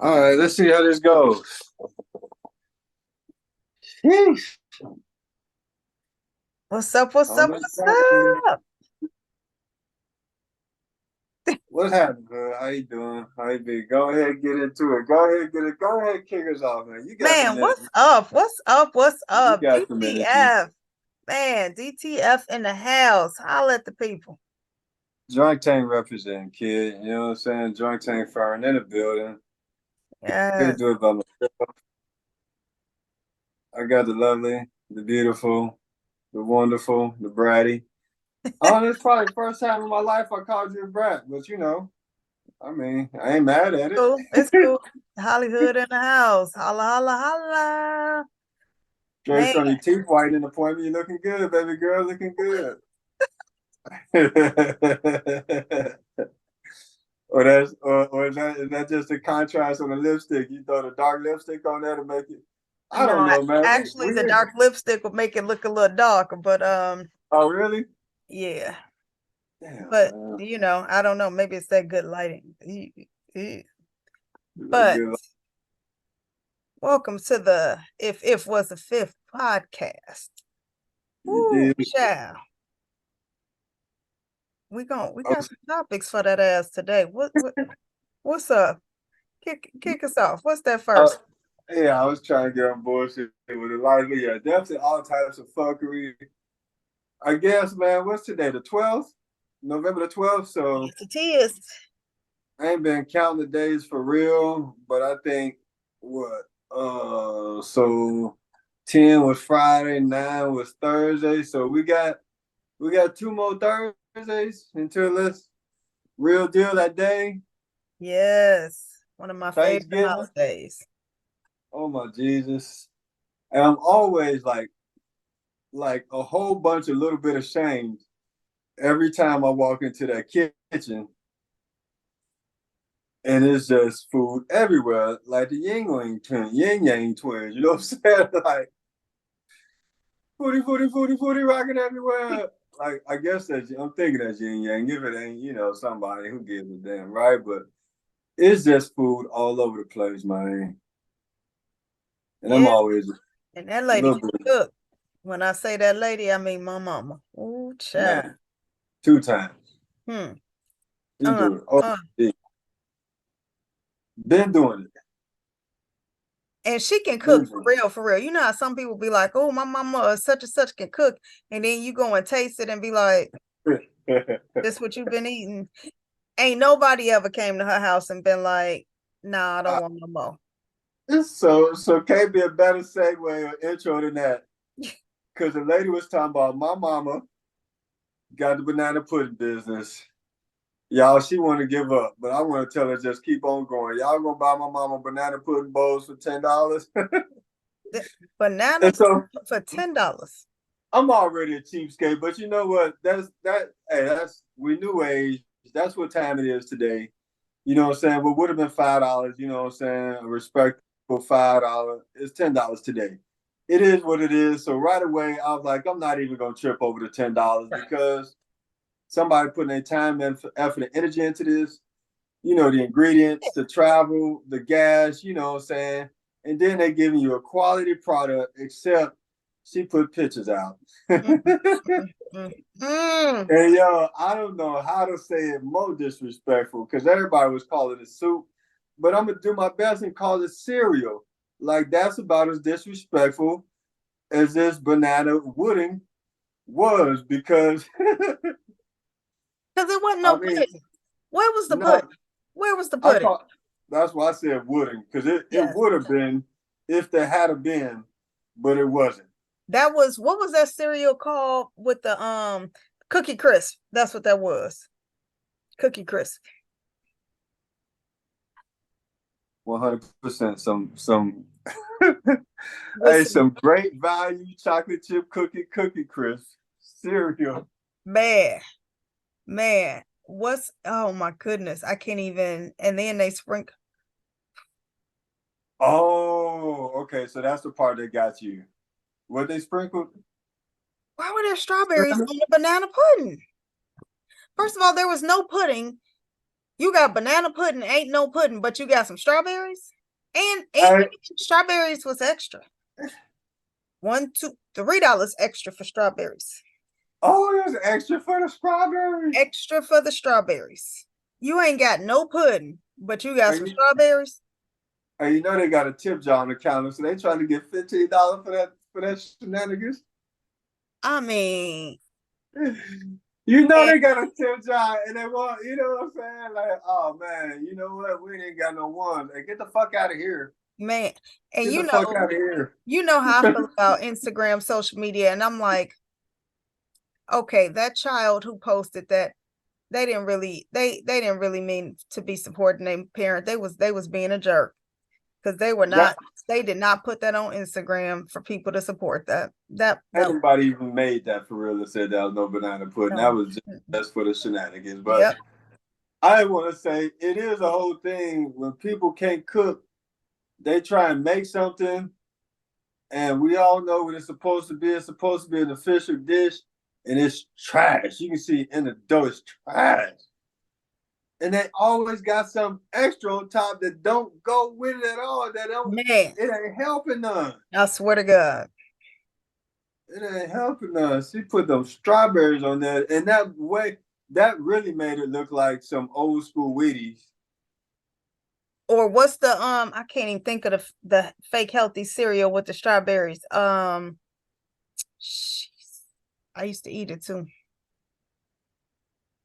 All right, let's see how this goes. Sheesh. What's up? What's On up? this What's Saturday. up? What's happening, bro? How you doing? How you be? Go ahead, get into it. Go ahead, get it. Go ahead, kick us off, man. You got some Man, energy. what's up? What's up? What's You up? got some energy. DTF. Man, DTF in the house. Holla at the people. Joint Tank representing, kid. You know what I'm saying? Joint Tank firing in the building. Couldn't Yes. do it by myself. I got the lovely, the beautiful, the wonderful, the bratty. Oh, this probably the first time in my life I called you a brat, but I mean, I ain't mad at it. Cool. It's cool. Hollywood in the house. Holla, holla, holla. Straight Man, from your teeth whitening appointment, you looking good, baby girl, looking good. or is that just a contrast on the lipstick? You throw the dark lipstick on there to make it. I don't no, know, man. actually the dark lipstick would make it look a little darker, but Oh really? yeah. Damn, But man. I don't know. Maybe it's that good lighting. You look But good. welcome to the If Was a Fifth podcast. You Woo, did. child. We got some topics for that ass today. What's up? Kick us off. What's that Uh, first? yeah, I was trying to get on bullshit with it, like, but yeah, definitely all types of fuckery. I guess, man. What's today? The 12th, November the 12th. So Yes, it is. I ain't been counting the days for real, but I think what so 10 was Friday, 9 was Thursday. So we got two more Thursdays until this real deal that day. Yes. One of my favorite Thanksgiving. holidays. Oh my Jesus. And I'm always like a whole bunch of little bit of shame every time I walk into that kitchen and it's just food everywhere, like the Yin Yang twins. You know what I'm saying? Like foodie, rocking everywhere. Like I guess I'm thinking that's Yin Yang. If it ain't, somebody who gives a damn, right? But it's just food all over the place, man. And I'm Yeah, always a and that lady little can bit, cook. When I say that lady, I mean my mama. Ooh, child. man. 2 times. Hmm. She Uh, do it. Oh, uh. she been doing it. And she can Been cook for doing real, for real. You know how some people be like, "Oh, my mama such and such can cook," and then you go and taste it and be like, it. "This what you've been eating." Ain't nobody ever came to her house and been like, "Nah, I don't want no more." So can't be a better segue or intro than that. Because the lady was talking about my mama got the banana pudding business. Y'all, she want to give up, but I want to tell her just keep on going. Y'all gonna buy my mama banana pudding bowls for $10? Banana And so for $10. I'm already a cheapskate, but you know what? That's we new age. That's what time it is today. You know what I'm saying? What would have been $5, you know what I'm saying? A respectable $5. It's $10 today. It is what it is. So right away, I was like, I'm not even gonna trip over the $10 Right. because somebody putting their time and effort and energy into this. The ingredients, the travel, the gas, you know what I'm saying? And then they giving you a quality product, except she put pictures out. Mm, And mm, mm. yo, I don't know how to say it more disrespectful because everybody was calling it soup, but I'm gonna do my best and call it cereal. Like that's about as disrespectful as this banana pudding was because Because it wasn't I no mean, pudding. Where was the no, pudding? Where was the I pudding? thought that's why I said wouldn't, because it Yes. would have been if there had been, but it wasn't. That was what was that cereal called with the Cookie Crisp? That's what that was. Cookie Crisp. 100% some With hey, some some great value chocolate chip cookie crisp cereal. man, man. What's oh my goodness. I can't even and then they sprinkle Oh, okay. So that's the part that got you. What they sprinkled? why were there strawberries on the banana pudding? First of all, there was no pudding. You got banana pudding, ain't no pudding, but you got some strawberries, and strawberries was extra. $1, $2, $3 extra for strawberries. Oh, it was extra for the strawberries. Extra for the strawberries. You ain't got no pudding, but you got some strawberries. And you know they got a tip jar on the counter, so they trying to get $15 for that shenanigans. I mean, you know they got a tip jar, and they want, you know what I'm saying? Like, oh man, you know what? We ain't got no ones. Like, get the fuck out of here, man. And get you the know, fuck out of here. You know how I feel about Instagram, social media, and I'm like, okay, that child who posted that, they didn't really mean to be supporting their parent. They was being a jerk, because they were not. They did not put that on Instagram for people to support that. Nobody even made that for real and said that was no banana pudding. No. That was just for the shenanigans. But yep. I want to say it is a whole thing when people can't cook. They try and make something, and we all know what it's supposed to be. It's supposed to be an official dish, and it's trash. You can see in the dough, it's trash. And they always got some extra on top that don't go with it at all. That don't. Man, it ain't helping none. I swear to God, it ain't helping us. She put those strawberries on there, and that way, that really made it look like some old school Wheaties. Or what's the I can't even think of the fake healthy cereal with the strawberries. I used to eat it too.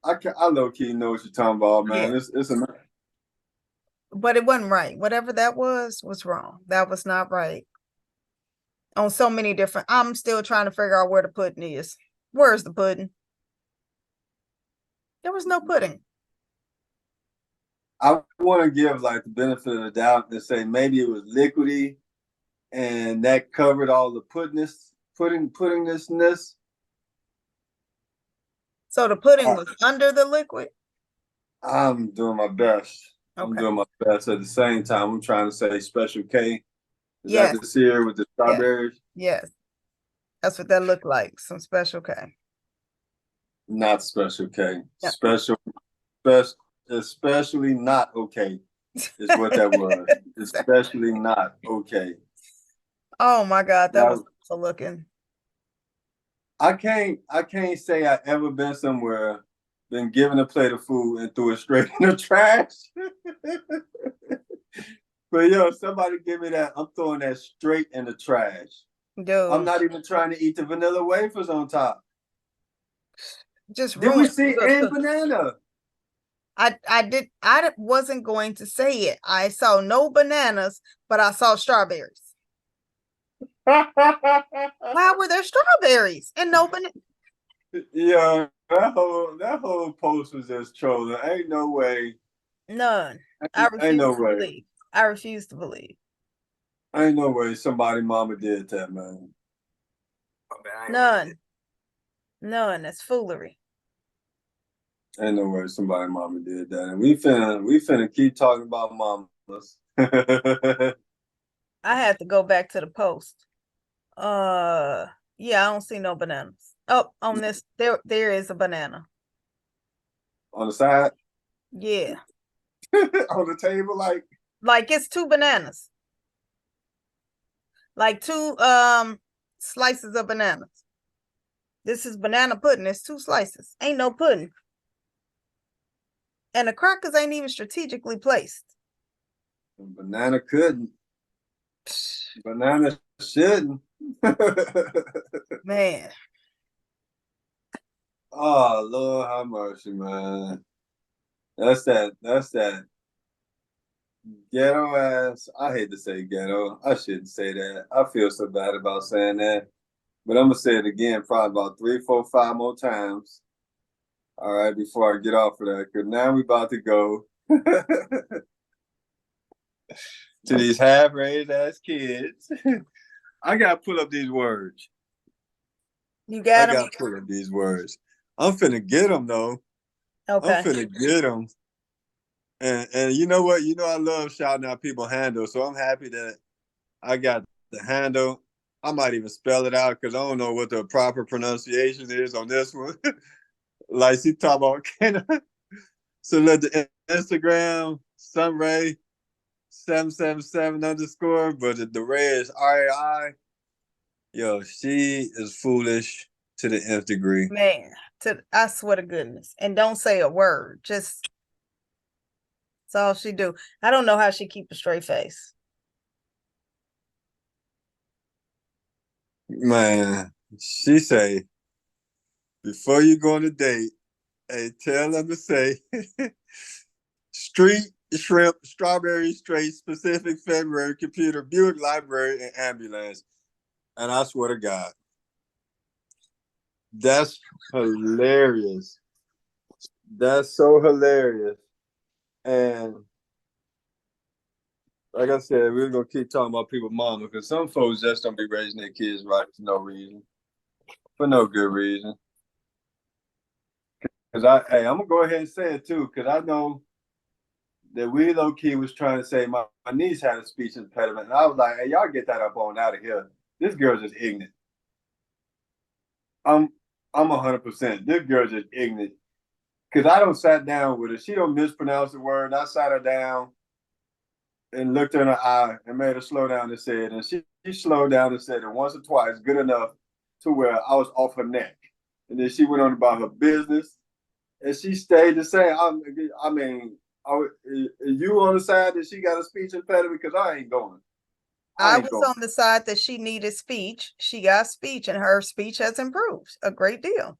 I low key know what you're talking about, man. Yeah. It's a. But it wasn't right. Whatever that was wrong. That was not right. On so many different. I'm still trying to figure out where the pudding is. Where's the pudding? There was no pudding. I want to give like the benefit of the doubt and say maybe it was liquidy, and that covered all the puddingness. So the pudding was under the liquid? I'm doing my best. Okay. I'm doing my best. At the same time, I'm trying to say Special K. Is that the cereal with the strawberries? Yes. That's what that looked like. Some Special K. Not Special K. Yeah. Especially not okay is what that was. Especially not okay. Oh my God, that was awful looking. I can't say I ever been somewhere, been given a plate of food and threw it straight in the trash. But yo, somebody give me that, I'm throwing that straight in the trash. Dude. I'm not even trying to eat the vanilla wafers on top. Just did we see any banana? I wasn't going to say it. I saw no bananas, but I saw strawberries. Why were there strawberries and no banana? Yeah, that whole post was just trolling. Ain't no way. None. I refuse to believe. I refuse to believe. Ain't no way somebody mama did that, man. None. That's foolery. Ain't no way somebody mama did that. And we finna keep talking about mamas. I had to go back to the post. Yeah, I don't see no bananas. Oh, on this, there is a banana. On the side? Yeah. On the table, like it's 2 bananas. Like 2 slices of bananas. This is banana pudding. It's 2 slices. Ain't no pudding. And the crackers ain't even strategically placed. Banana couldn't. Banana shouldn't. Man. Oh, Lord have mercy, man. That's that ghetto ass. I hate to say ghetto. I shouldn't say that. I feel so bad about saying that. But I'm going to say it again probably about 3, 4, 5 more times. All right, before I get off of that. Because now we about to go to these half-raised ass kids. I got to pull up these words. You got them? I got to pull up these words. I'm finna get them, though. Okay. I'm finna get them. And you know what? You know I love shouting out people handle, so I'm happy that I got the handle. I might even spell it out because I don't know what the proper pronunciation is on this one. Like she talking about, so let the Instagram, Sunray 777 underscore, but the Ray is RAI. Yo, she is foolish to the nth degree. Man, I swear to goodness. And don't say a word. Just that's all she do. I don't know how she keep a straight face. Man, she say, before you go on a date, hey, tell them to say street, shrimp, strawberry, straight, specific, February, computer, Buick, library, and ambulance. And I swear to God, that's hilarious. That's so hilarious. And like I said, we're gonna keep talking about people's mama because some folks just don't be raising their kids right for no reason, for no good reason. Because I'm gonna go ahead and say it too, because I know that we low key was trying to say my niece had a speech impediment, and I was like, "Hey, y'all get that up on out of here. This girl's just ignorant." I'm 100%. This girl's just ignorant because I don't sat down with her. She don't mispronounce the word. I sat her down and looked her in her eye and made her slow down and said, and she slowed down and said it once or twice, good enough to where I was off her neck. And then she went on about her business, and she stayed the same. I mean, you on the side that she got a speech impediment because I ain't going. I was on the side that she needed speech. She got speech, and her speech has improved a great deal.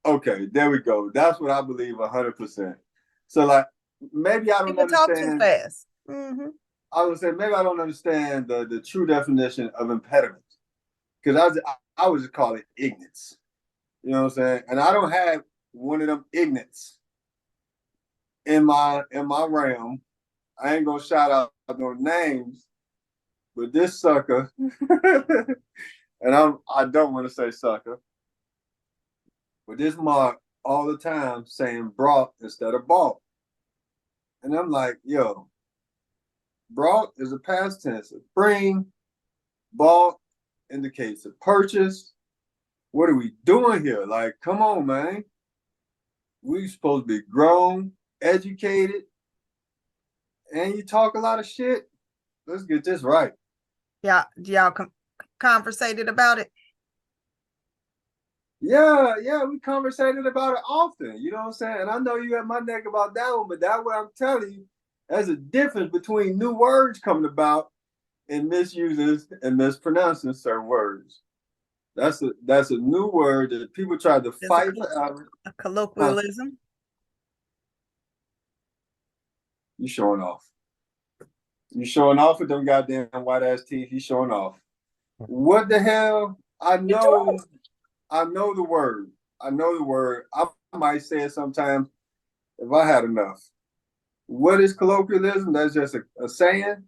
Okay, there we go. That's what I believe 100%. So, like, maybe I don't People understand. Talk too fast. Mm-hmm. I would say maybe I don't understand the true definition of impediment because I would just call it ignorance. You know what I'm saying? And I don't have one of them ignorance in my realm. I ain't gonna shout out no names, but this sucker, and I don't want to say sucker, but this mark all the time saying brought instead of bought. And I'm like, yo, brought is a past tense of bring, bought indicates a purchase. What are we doing here? Like, come on, man. We supposed to be grown, educated, and you talk a lot of shit. Let's get this right. Yeah, y'all conversated about it? Yeah, we conversated about it often. You know what I'm saying? And I know you have my neck about that one, but that's what I'm telling you. There's a difference between new words coming about and misusing and mispronouncing certain words. That's a new word that people try to fight forever. A colloquialism. You showing off. You showing off with them goddamn white ass teeth. You showing off. What the hell? I know the word. I know the word. I might say it sometimes if I had enough. What is colloquialism? That's just a saying.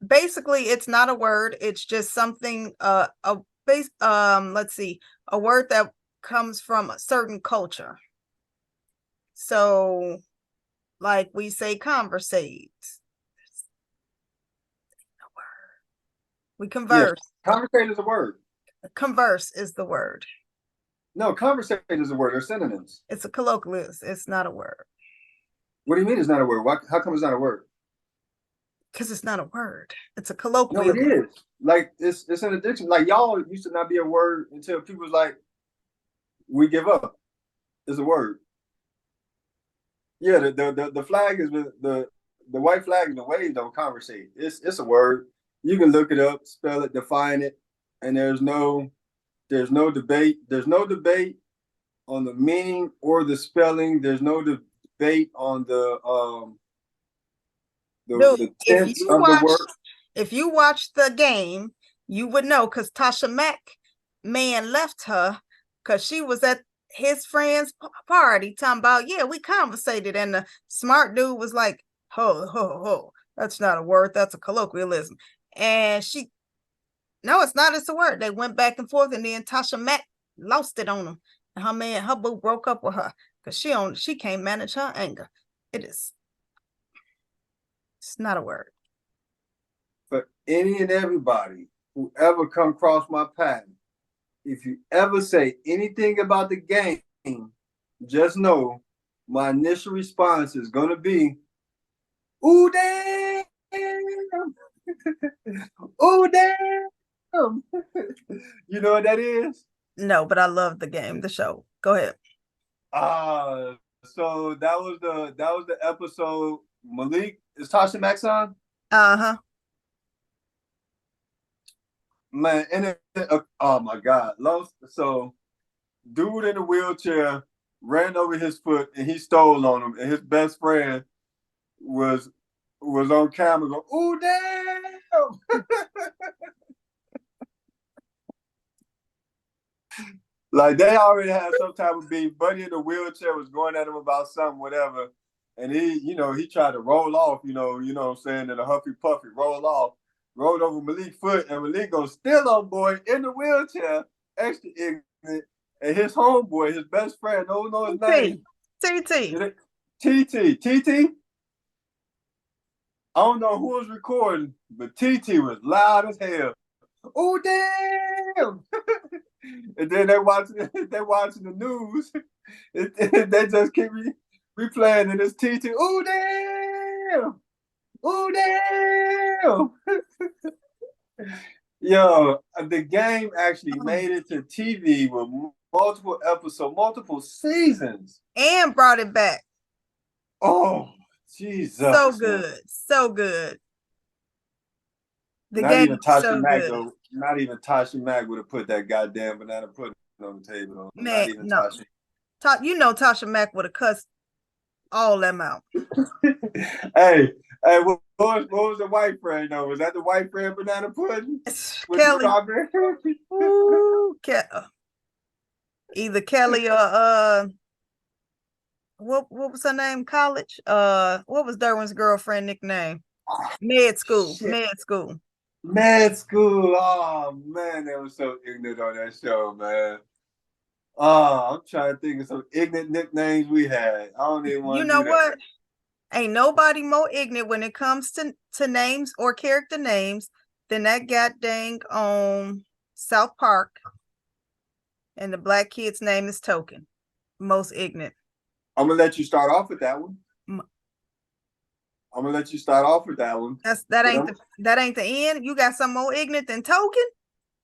Basically, it's not a word. It's just something. Let's see, a word that comes from a certain culture. So, like we say, conversate. We converse. Yeah, conversate is a word. Converse is the word. No, conversate is a word. They're synonyms. It's a colloquialism. It's not a word. What do you mean it's not a word? How come it's not a word? Because it's not a word. It's a colloquialism. No, it is. Like it's an addiction. Like y'all used to not be a word until people was like, we give up. It's a word. Yeah, the flag is the white flag and the wave don't conversate. It's a word. You can look it up, spell it, define it, and there's no debate. There's no debate on the meaning or the spelling. There's no debate on the tense of the word. If you watch the game, you would know because Tasha Mack man left her because she was at his friend's party talking about, yeah, we conversated, and the smart dude was like, ho, that's not a word, that's a colloquialism. And no, it's not, it's a word. They went back and forth, and then Tasha Mack lost it on him. And her boo broke up with her because she can't manage her anger. It's not a word. For any and everybody who ever come across my path, if you ever say anything about the game, just know my initial response is gonna be, "Ooh damn, ooh damn." You know what that is? No, but I love the game, the show. Go ahead. So that was the episode. Malik is Tasha Max on? Uh-huh. Man, oh my God. So dude in a wheelchair ran over his foot and he stole on him, and his best friend was on camera going, "Ooh damn!" Like they already had some type of beef. Buddy in the wheelchair was going at him about something, whatever. And he tried to roll off, what I'm saying, in a huffy puffy, roll off, rolled over Malik's foot, and Malik goes still on boy in the wheelchair, extra ignorant. And his homeboy, his best friend, don't know his name. TT. TT. I don't know who was recording, but TT was loud as hell. Oh damn! And then they watching the news. They just keep replaying and it's TT. Oh damn! Oh damn! Yo, the game actually made it to TV with multiple episodes, multiple seasons. And brought it back. Oh, Jesus. So good. So good. The Not game even is Tasha so Mack, good. though. Not even Tasha Mack would have put that goddamn banana pudding on the table. Though. Man, Not even no. Tasha. You know Tasha Mack would have cussed all them out. Hey, what was the white friend though? Was that the white friend banana pudding with Kelly. the strawberry? Ooh, either Kelly or what was her name? College? What was Derwin's girlfriend nickname? Med school. Shit. Med school. Med school. Oh man, they was so ignorant on that show, man. Oh, I'm trying to think of some ignorant nicknames we had. I don't even want to do that. You know what? Ain't nobody more ignorant when it comes to names or character names than that goddamn on South Park. And the black kid's name is Token. Most ignorant. I'm gonna let you start off with that one. That ain't the end. You got some more ignorant than Token?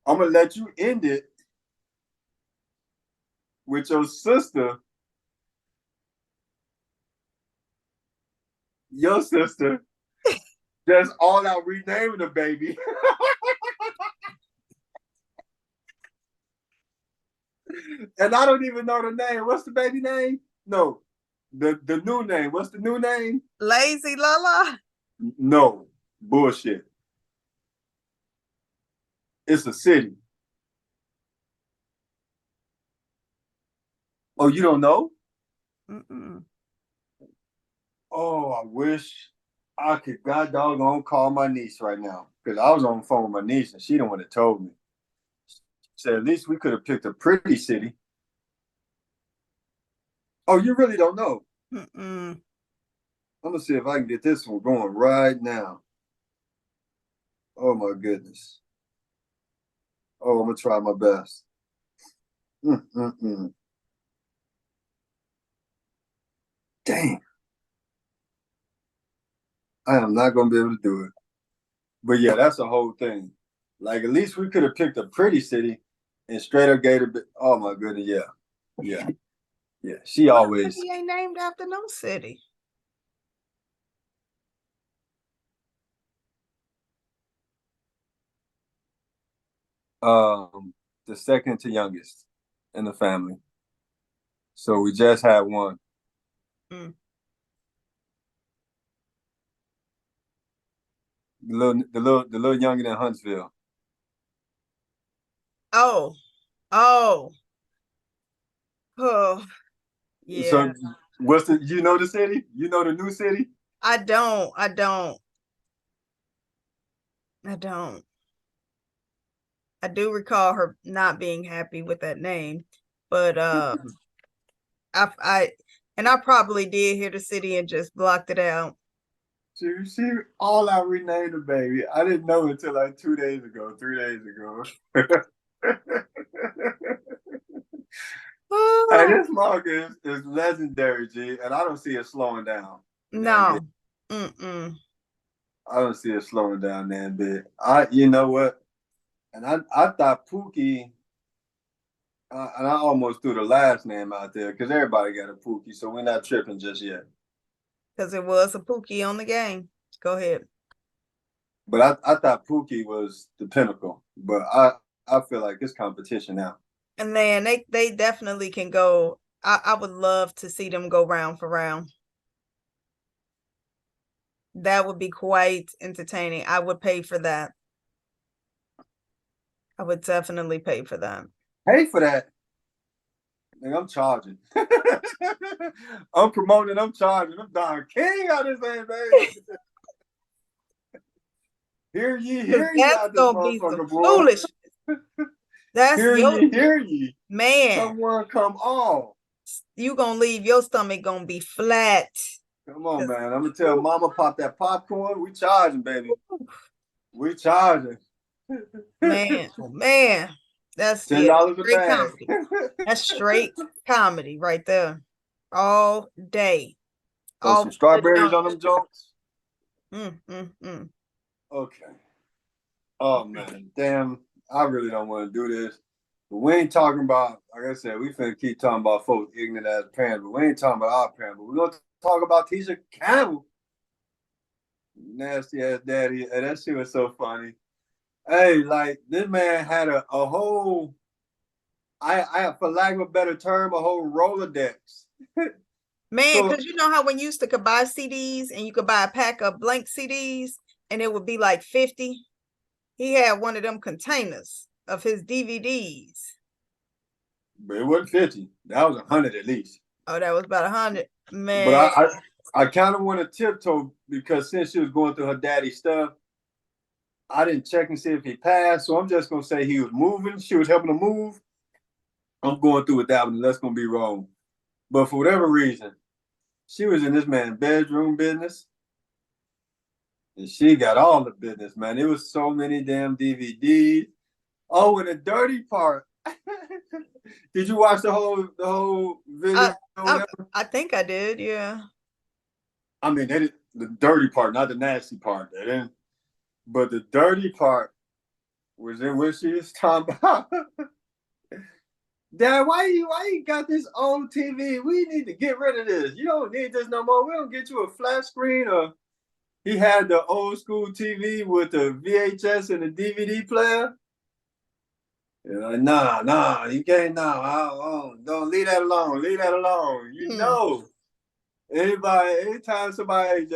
I'm gonna let you end it with your sister. Your sister just all out renaming the baby. And I don't even know the name. What's the baby name? No. The new name. What's the new name? Lazy Lala? No. Bullshit. It's a city. Oh, you don't know? Mm-mm. Oh, I wish I could god doggone call my niece right now. Because I was on the phone with my niece and she the one that told me. She said at least we could have picked a pretty city. Oh, you really don't know? Mm-mm. I'm gonna see if I can get this one going right now. Oh my goodness. Oh, I'm gonna try my best. Mm-mm-mm. Dang. I am not gonna be able to do it. But yeah, that's the whole thing. Like at least we could have picked a pretty city and straight up gave it. Oh my goodness, yeah. She always. He ain't named after no city. The second to youngest in the family. So we just had one. Mm. The little younger than Huntsville. Oh. Yeah. So what's you know the city? You know the new city? I don't. I do recall her not being happy with that name, but I probably did hear the city and just blocked it out. She all out renamed the baby. I didn't know until like 2 days ago, 3 days ago. Hey, this market is legendary, G, and I don't see it slowing down. No. Mm-mm. I don't see it slowing down that bit. You know what? And I thought Pookie, and I almost threw the last name out there because everybody got a Pookie, so we're not tripping just yet. Because it was a Pookie on the game. Go ahead. But I thought Pookie was the pinnacle, but I feel like it's competition now. And then they definitely can go. I would love to see them go round for round. That would be quite entertaining. I would pay for that. I would definitely pay for that. Pay for that. Nigga, I'm charging. I'm promoting, I'm charging. I'm Don King out this thing, baby. Hear ye That's out this gonna be some motherfucker, boy. foolishness. That's Hear ye. Man. Someone come on. You gonna leave your stomach gonna be flat. Come on, man. I'm gonna tell Mama pop that popcorn. We charging, baby. We charging. Man, oh man. That's $10 a straight bag. comedy. That's straight comedy right there. All day. Throw some strawberries on them jokes. Okay. Oh man, damn. I really don't want to do this. But we ain't talking about, like I said, we finna keep talking about folks ignorant as parents, but we ain't talking about our parents. But we're gonna talk about Tisha Campbell. Nasty ass daddy. Hey, that shit was so funny. Hey, like this man had a whole, I for lack of a better term, a whole Rolodex. Man, because you know how when you used to could buy CDs and you could buy a pack of blank CDs and it would be like 50. He had one of them containers of his DVDs. But it wasn't 50. That was 100 at least. Oh, that was about 100. Man. But I kind of want to tiptoe because since she was going through her daddy's stuff, I didn't check and see if he passed. So I'm just going to say he was moving. She was helping him move. I'm going through with that one. That's going to be wrong. But for whatever reason, she was in this man's bedroom business. And she got all the business, man. It was so many damn DVDs. Oh, and the dirty part. Did you watch the whole video? I think I did, yeah. I mean, they did the dirty part, not the nasty part. They didn't. But the dirty part was in which she was talking about. Dad, why you got this old TV? We need to get rid of this. You don't need this no more. We don't get you a flat screen. Or he had the old school TV with the VHS and the DVD player. You're like, nah, you can't. Don't leave that alone. Leave that alone. You know, anytime somebody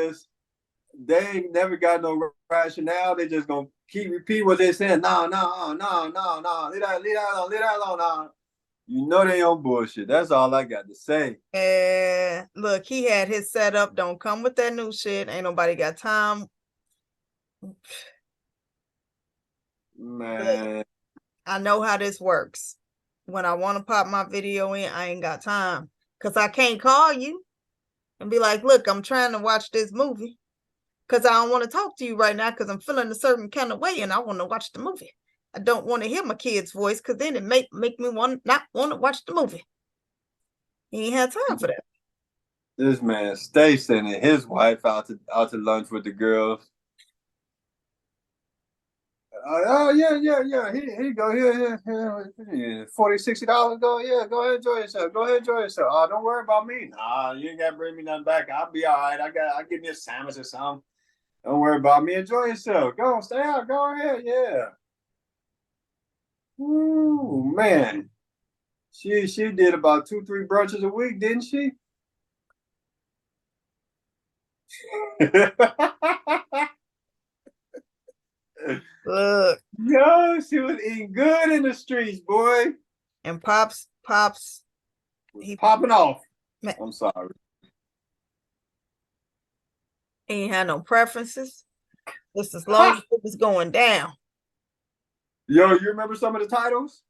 they ain't never got no rationale. They just gonna keep repeating what they saying. No. Leave that alone. Nah. You know they on bullshit. That's all I got to say. Look, he had his setup. Don't come with that new shit. Ain't nobody got time. Man. Look, I know how this works. When I want to pop my video in, I ain't got time. Because I can't call you and be like, look, I'm trying to watch this movie. Because I don't want to talk to you right now because I'm feeling a certain kind of way and I want to watch the movie. I don't want to hear my kid's voice because then it make me not want to watch the movie. He ain't had time for that. This man stay sending his wife out to lunch with the girls. Oh yeah. Here you go. Here. $40, $60. Go ahead, enjoy yourself. Oh, don't worry about me. Nah, you ain't gotta bring me nothing back. I'll be all right. I'll give me a sandwich or something. Don't worry about me. Enjoy yourself. Go, stay out. Go ahead. Yeah. Ooh, man. She did about 2-3 brunches a week, didn't she? Look. Yo, she was eating good in the streets, boy. And Pops, he popping off. Man. I'm sorry. He ain't had no preferences. Just as long as it was going down. Yo, you remember some of the titles?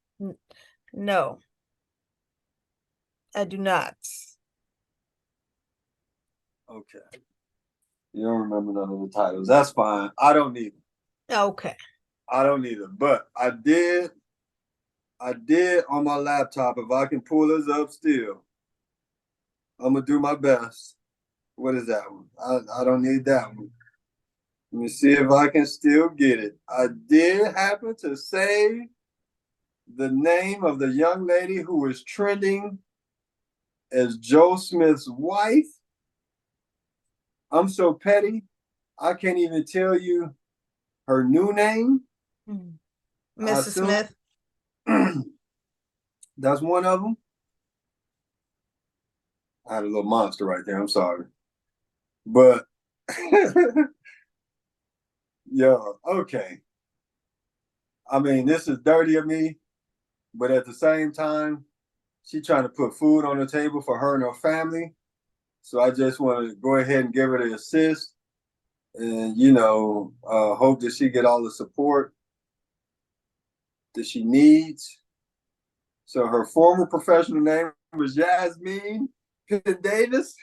No. I do not. Okay. You don't remember none of the titles. That's fine. I don't need them. Okay. I don't need them. But I did I did on my laptop. If I can pull this up still, I'm gonna do my best. What is that one? I don't need that one. Let me see if I can still get it. I did happen to say the name of the young lady who was trending as Joe Smith's wife. I'm so petty, I can't even tell you her new name. Mrs. Smith. That's one of them. I had a little monster right there. I'm sorry. But yeah, okay. I mean, this is dirty of me, but at the same time, she trying to put food on the table for her and her family. So I just want to go ahead and give her the assist, and hope that she get all the support that she needs. So her former professional name was Yasmin Penn-Davis.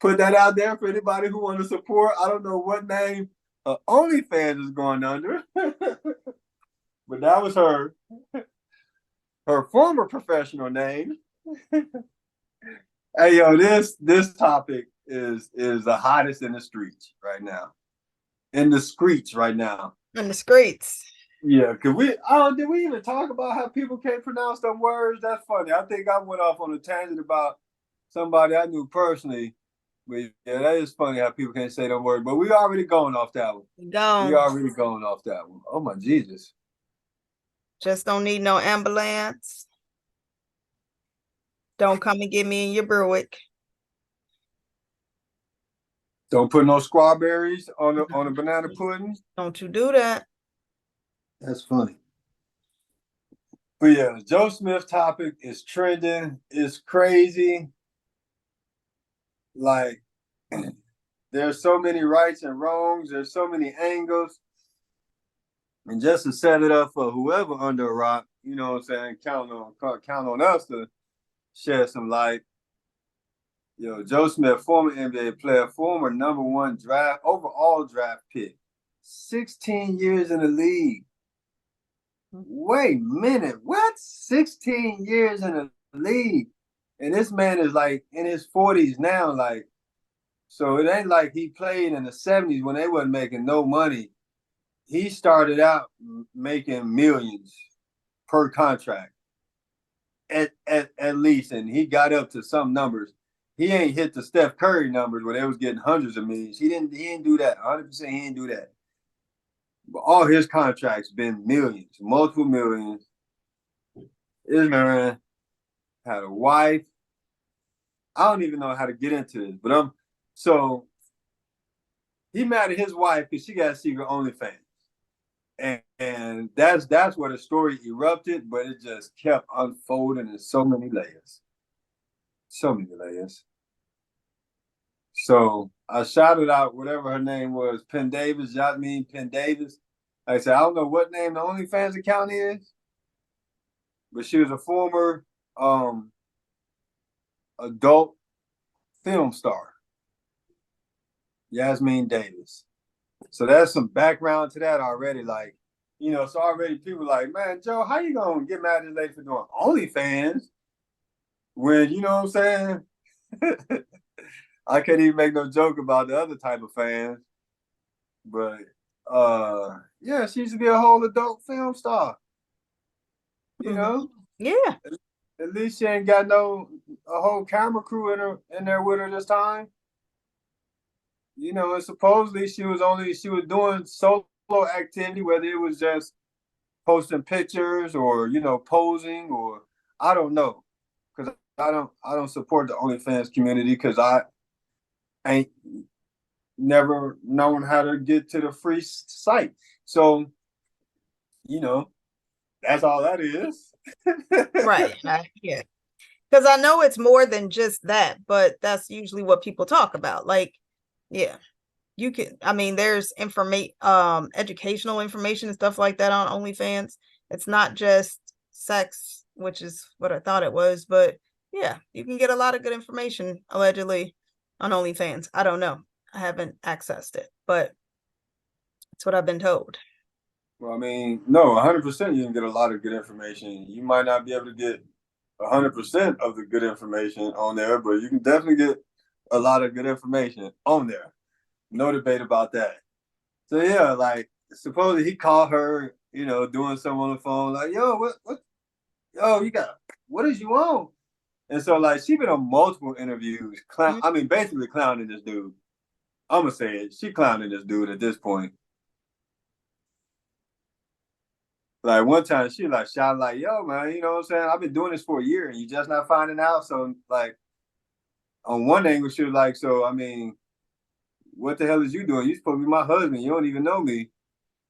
Put that out there for anybody who want to support. I don't know what name OnlyFans is going under, but that was her former professional name. Hey yo, this topic is the hottest in the streets right now. In the streets right now. In the streets. Yeah, did we even talk about how people can't pronounce them words? That's funny. I think I went off on a tangent about somebody I knew personally. But yeah, that is funny how people can't say them words. But we already going off that one. Gone. We already going off that one. Oh my Jesus. Just don't need no ambulance. Don't come and get me in your Berwick. Don't put no strawberries on the banana pudding. Don't you do that. That's funny. But yeah, the Joe Smith topic is trending. It's crazy. Like, there's so many rights and wrongs. There's so many angles. And just to set it up for whoever under a rock, you know what I'm saying, count on us to shed some light. Joe Smith, former NBA player, former #1 overall draft pick, 16 years in the league. Wait a minute, what? 16 years in the league. And this man is like in his 40s now, like, so it ain't like he played in the 70s when they wasn't making no money. He started out making millions per contract at least, and he got up to some numbers. He ain't hit the Steph Curry numbers where they was getting hundreds of millions. He didn't do that. 100% he didn't do that. But all his contracts been millions, multiple millions. This man had a wife. I don't even know how to get into this, but he mad at his wife because she got a secret OnlyFans. And that's where the story erupted, but it just kept unfolding in so many layers. So many layers. So I shouted out whatever her name was, Penn-Davis, Yasmin Penn-Davis. Like I said, I don't know what name the OnlyFans account is, but she was a former adult film star, Yasmin Davis. So there's some background to that already. Like, so already people like, man, Joe, how you gonna get mad at this lady for doing OnlyFans when, you know what I'm saying? I can't even make no joke about the other type of fans. But yeah, she used to be a whole adult film star. You know? Yeah. At least she ain't got a whole camera crew in there with her this time. And supposedly she was doing solo activity, whether it was just posting pictures or, posing, or I don't know. Because I don't support the OnlyFans community because I ain't never known how to get to the free site. So, that's all that is. Right. Yeah. Because I know it's more than just that, but that's usually what people talk about. Like, yeah, there's educational information and stuff like that on OnlyFans. It's not just sex, which is what I thought it was, but yeah, you can get a lot of good information allegedly on OnlyFans. I don't know. I haven't accessed it, but that's what I've been told. Well, I mean, no, 100% you can get a lot of good information. You might not be able to get 100% of the good information on there, but you can definitely get a lot of good information on there. No debate about that. So yeah, like supposedly he called her, doing something on the phone, like, yo, what, yo, you got, what is you on? And so like she been on multiple interviews, Mm. I mean, basically clowning this dude. I'm gonna say it. She clowning this dude at this point. Like one time she like shouting like, yo, man, you know what I'm saying? I've been doing this for a year and you just not finding out. So like on one angle, she was like, so I mean, what the hell is you doing? You supposed to be my husband. You don't even know me.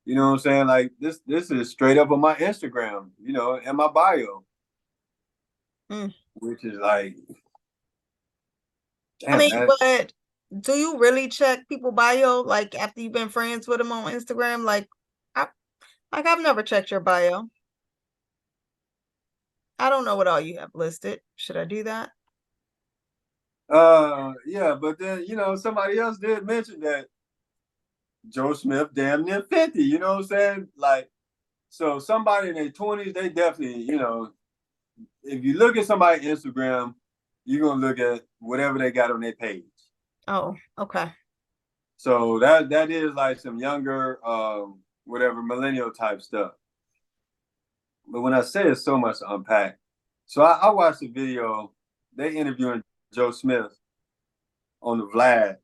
You know what I'm saying? Like this is straight up on my Instagram, in my bio. Mm. Which is like, I damn mean, that. but do you really check people bio like after you've been friends with them on Instagram? I've never checked your bio. I don't know what all you have listed. Should I do that? Yeah, but then somebody else did mention that Joe Smith damn near 50, you know what I'm saying? Like, so somebody in their 20s, they definitely, if you look at somebody's Instagram, you're gonna look at whatever they got on their page. Oh, okay. So that is like some younger, whatever millennial type stuff. But when I say it's so much to unpack, so I watched a video. They interviewing Joe Smith on the Vlad,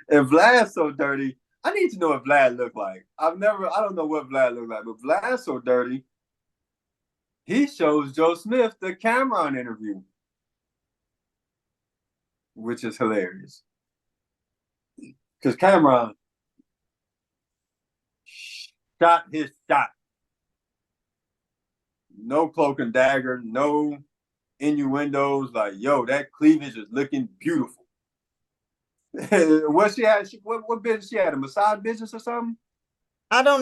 and Vlad's so dirty. I need to know what Vlad looked like. I don't know what Vlad looked like, but Vlad's so dirty. He shows Joe Smith the Cameron interview, which is hilarious. Because Cameron shot his shot. No cloak and dagger, no innuendos. Like, yo, that cleavage is looking beautiful. What she had? What business she had? A massage business or something? I don't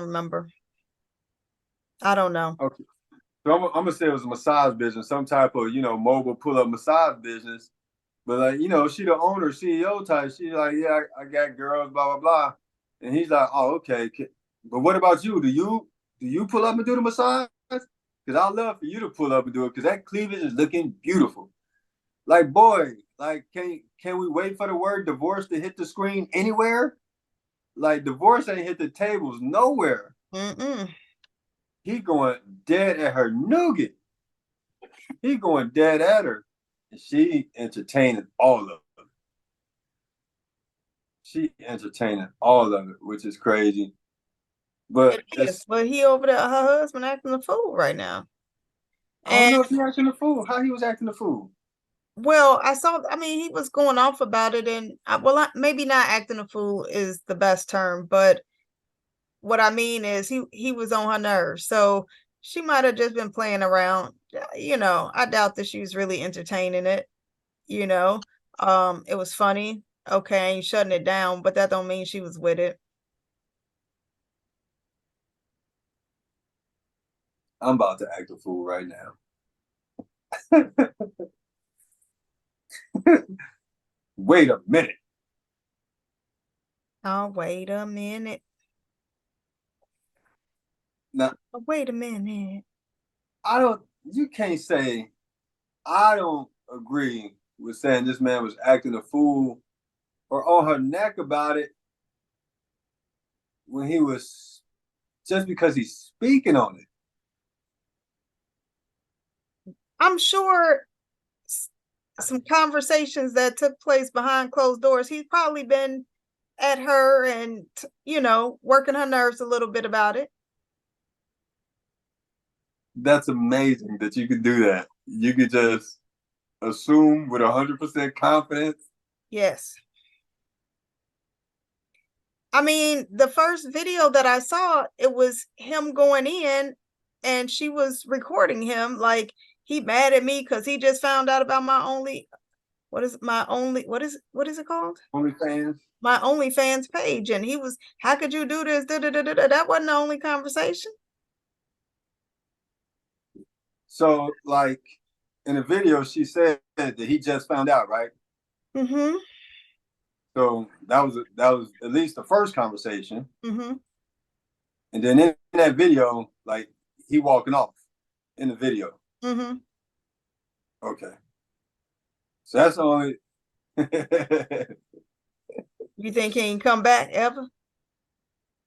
remember. I don't know. Okay. So I'm gonna say it was a massage business, some type of mobile pull up massage business. But like she the owner, CEO type. She's like, yeah, I got girls, blah blah blah. And he's like, oh okay. But what about you? Do you pull up and do the massage? Because I'd love for you to pull up and do it because that cleavage is looking beautiful. Like boy, like can we wait for the word divorce to hit the screen anywhere? Like divorce ain't hit the tables nowhere. Mm-mm. He going dead at her nougat. He going dead at her, and she entertaining all of it. She entertaining all of it, which is crazy. But It is. But he over there, her husband acting a fool right now. I don't And know if he acting a fool. How he was acting a fool? well, I mean, he was going off about it, and maybe not acting a fool is the best term, but what I mean is he was on her nerves. So she might have just been playing around. I doubt that she was really entertaining it, you know. It was funny. Okay, shutting it down, but that don't mean she was with it. I'm about to act a fool right now. Wait a minute. Oh, wait a minute. Now Oh, wait a minute. I don't. You can't say I don't agree with saying this man was acting a fool or on her neck about it when he was just because he's speaking on it. I'm sure some conversations that took place behind closed doors. He's probably been at her and working her nerves a little bit about it. That's amazing that you could do that. You could just assume with 100% confidence. Yes. I mean, the first video that I saw, it was him going in and she was recording him like he mad at me because he just found out about what is it called? OnlyFans. My OnlyFans page. And he was, how could you do this? Da, da, da, da, da. That wasn't the only conversation. So, like in the video, she said that he just found out, right? Mm-hmm. So that was at least the first conversation. Mm-hmm. And then in that video, like he walking off in the video. Mm-hmm. Okay. So that's the only You think he can come back ever?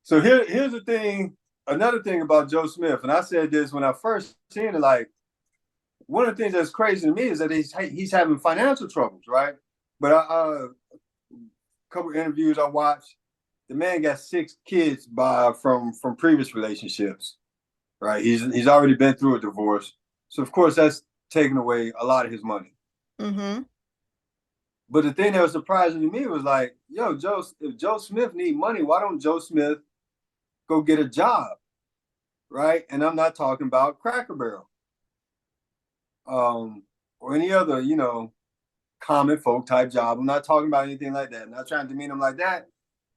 So here's the thing, another thing about Joe Smith, and I said this when I first seen it, like one of the things that's crazy to me is that he's having financial troubles, right? But a couple of interviews I watched, the man got 6 kids from previous relationships, right? He's already been through a divorce, so of course that's taking away a lot of his money. Mm-hmm. But the thing that was surprising to me was like, yo, if Joe Smith need money, why don't Joe Smith go get a job, right? And I'm not talking about Cracker Barrel, or any other, common folk type job. I'm not talking about anything like that. I'm not trying to demean him like that.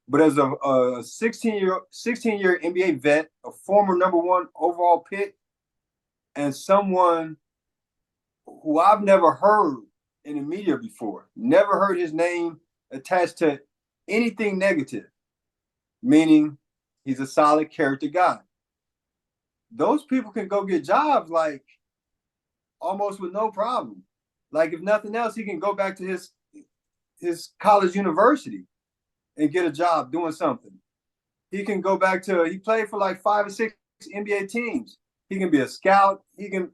But as a 16-year NBA vet, a former #1 overall pick, and someone who I've never heard in the media before, never heard his name attached to anything negative, meaning he's a solid character guy. Those people can go get jobs like almost with no problem. Like if nothing else, he can go back to his college university and get a job doing something. He can go back to he played for like 5 or 6 NBA teams. He can be a scout. He can,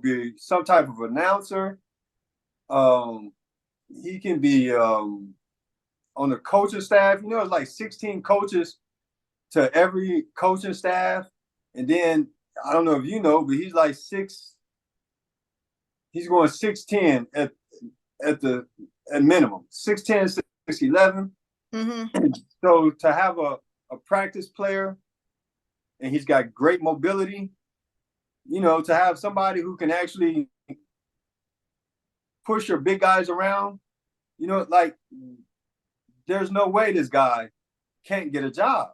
be some type of announcer. He can be on the coaching staff. It's like 16 coaches to every coaching staff. And then I don't know if you know, but he's like he's going 6'10" at minimum. 6'10", 6'11". Mm-hmm. So to have a practice player, and he's got great mobility, to have somebody who can actually push your big guys around, like there's no way this guy can't get a job.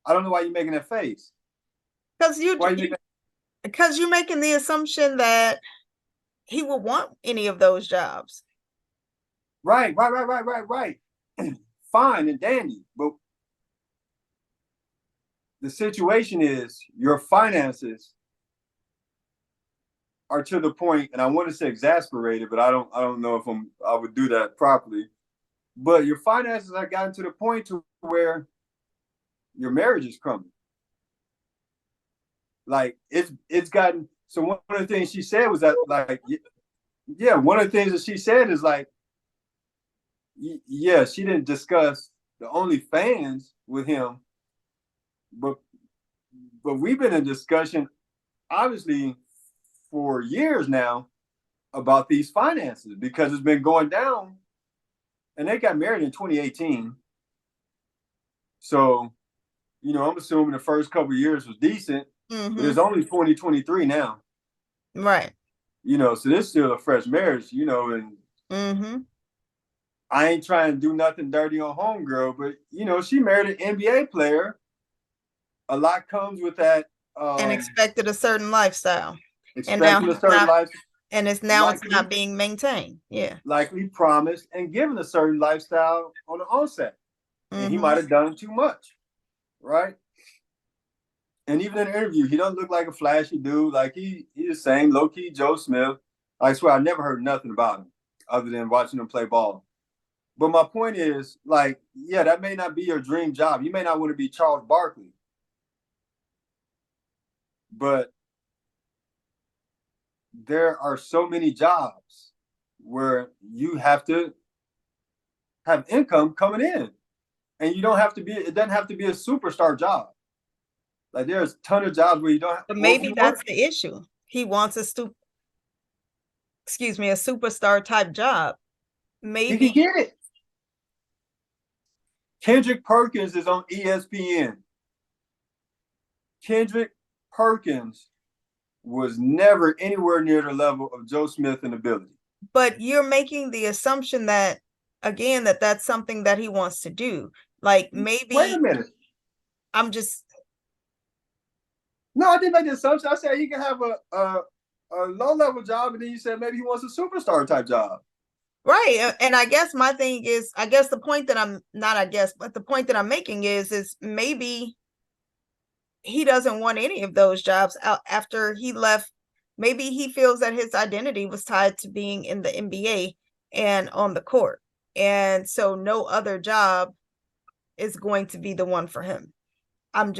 I don't know why you're making that face. Because you're making the assumption that he would want any of those jobs. Right. Fine and dandy, but the situation is your finances are to the point, and I want to say exasperated, but I don't know if I would do that properly. But your finances have gotten to the point to where your marriage is crumbling. Like it's gotten. So one of the things she said was that, like, yeah, one of the things that she said is like, yeah, she didn't discuss the OnlyFans with him, but we've been in discussion, obviously, for years now about these finances because it's been going down, and they got married in 2018. So, I'm assuming the first couple of years was decent, but it's only 2023 now. Right. So this is still a fresh marriage, and I ain't trying to do nothing dirty on homegirl, but she married an NBA player. A lot comes with that. And expected a certain lifestyle. Expected a certain lifestyle. And it's not being maintained. Yeah. Likely promised and given a certain lifestyle on the onset. And he might have done too much. Right? And even in the interview, he doesn't look like a flashy dude. Like he's the same low-key Joe Smith. I swear I never heard nothing about him other than watching him play ball. But my point is, like, yeah, that may not be your dream job. You may not want to be Charles Barkley. But there are so many jobs where you have to have income coming in. And it doesn't have to be a superstar job. Like there's a ton of jobs where you don't have. But maybe that's the issue. He wants a superstar type job. Maybe he can get it. Kendrick Perkins is on ESPN. Kendrick Perkins was never anywhere near the level of Joe Smith in ability. But you're making the assumption that, again, that's something that he wants to do. Like maybe. Wait a minute. No, I didn't make the assumption. I said he can have a low-level job, and then you said maybe he wants a superstar type job. Right. And I guess my thing is, I guess the point that I'm not, I guess, but the point that I'm making is maybe he doesn't want any of those jobs out after he left. Maybe he feels that his identity was tied to being in the NBA and on the court. And so no other job is going to be the one for him. And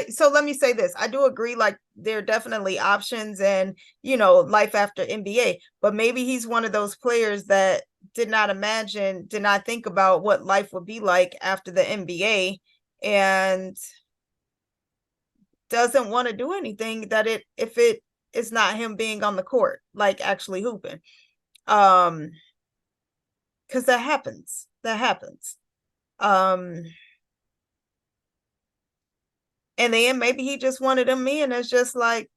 so let me say this. I do agree, like there are definitely options and, life after NBA, but maybe he's one of those players that did not think about what life would be like after the NBA and doesn't want to do anything if it is not him being on the court, like actually hooping. Because that happens. And then maybe he just wanted them in. It's just like,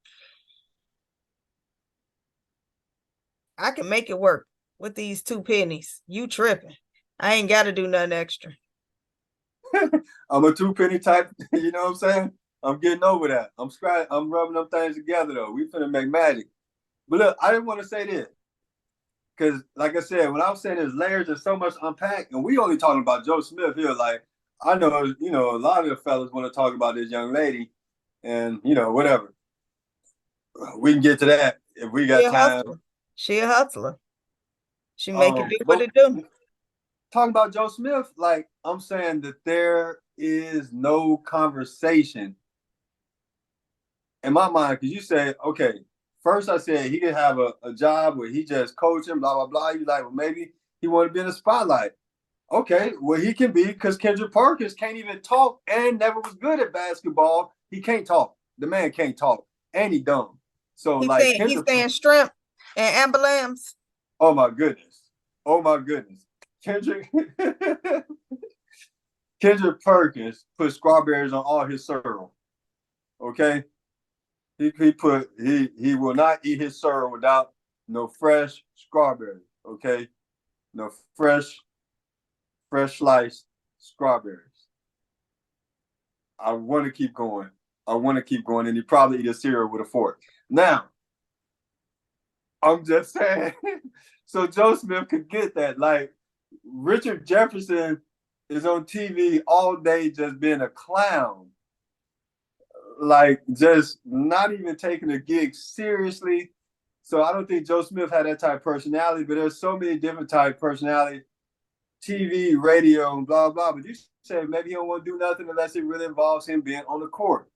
I can make it work with these 2 pennies. You tripping. I ain't got to do nothing extra. I'm a 2 penny type, you know what I'm saying? I'm getting over that. I'm rubbing them things together though. We finna make magic. But look, I didn't want to say this. Because like I said, when I was saying there's layers, there's so much unpack, and we only talking about Joe Smith here. Like, I know, a lot of the fellas want to talk about this young lady and, whatever. We can get to that if we got time. She a hustler. She make it do what it do. Talking about Joe Smith, like I'm saying that there is no conversation in my mind, because you said, okay, first I said he could have a job where he just coaching, blah, blah, blah. You like, well, maybe he want to be in the spotlight. Okay, well, he can be, because Kendrick Perkins can't even talk and never was good at basketball. He can't talk. The man can't talk, and he dumb. So he's saying shrimp and ambulance. Oh my goodness. Kendrick Perkins put strawberries on all his cereal. Okay? He will not eat his cereal without no fresh strawberries. Okay? No fresh sliced strawberries. I want to keep going. And he probably eat a cereal with a fork. Now, I'm just saying. So Joe Smith could get that. Like, Richard Jefferson is on TV all day just being a clown. Like, just not even taking a gig seriously. So I don't think Joe Smith had that type of personality, but there's so many different type of personality, TV, radio, and blah, blah. But you said maybe he don't want to do nothing unless it really involves him being on the court.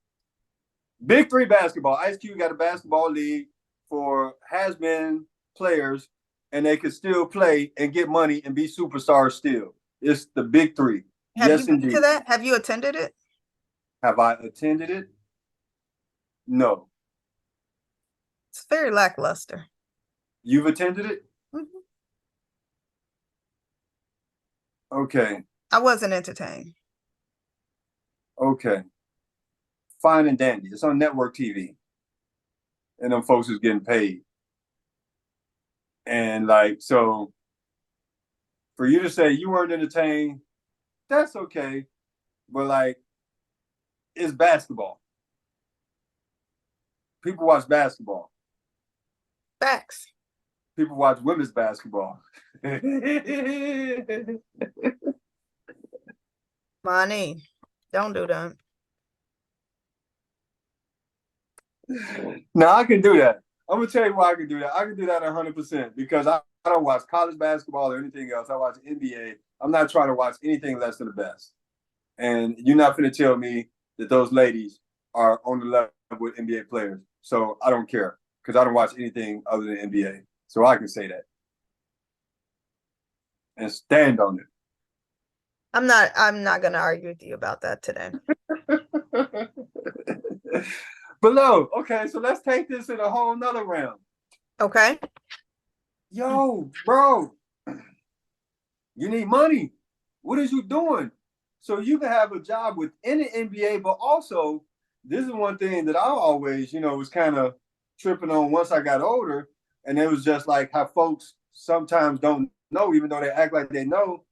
Big Three basketball. Ice Cube got a basketball league for has-been players, and they could still play and get money and be superstars still. It's the Big Three. Have you been to that? Have you attended it? Have I attended it? No. It's very lackluster. You've attended it? Mm-hmm. Okay. I wasn't entertained. Okay. Fine and dandy. It's on network TV. And them folks is getting paid. And like, so for you to say you weren't entertained, that's okay. But like, it's basketball. People watch basketball. Facts. People watch women's basketball. Money. Don't do that. No, I can do that. I'm gonna tell you why I can do that. I can do that 100% because I don't watch college basketball or anything else. I watch NBA. I'm not trying to watch anything less than the best. And you're not gonna tell me that those ladies are on the level with NBA players. So I don't care because I don't watch anything other than NBA. So I can say that and stand on it. I'm not gonna argue with you about that today. But no, okay, so let's take this in a whole nother realm. Okay. Yo, bro, you need money. What is you doing? So you can have a job within the NBA, but also this is one thing that I always, was kind of tripping on once I got older. And it was just like how folks sometimes don't know, even though they act like they know.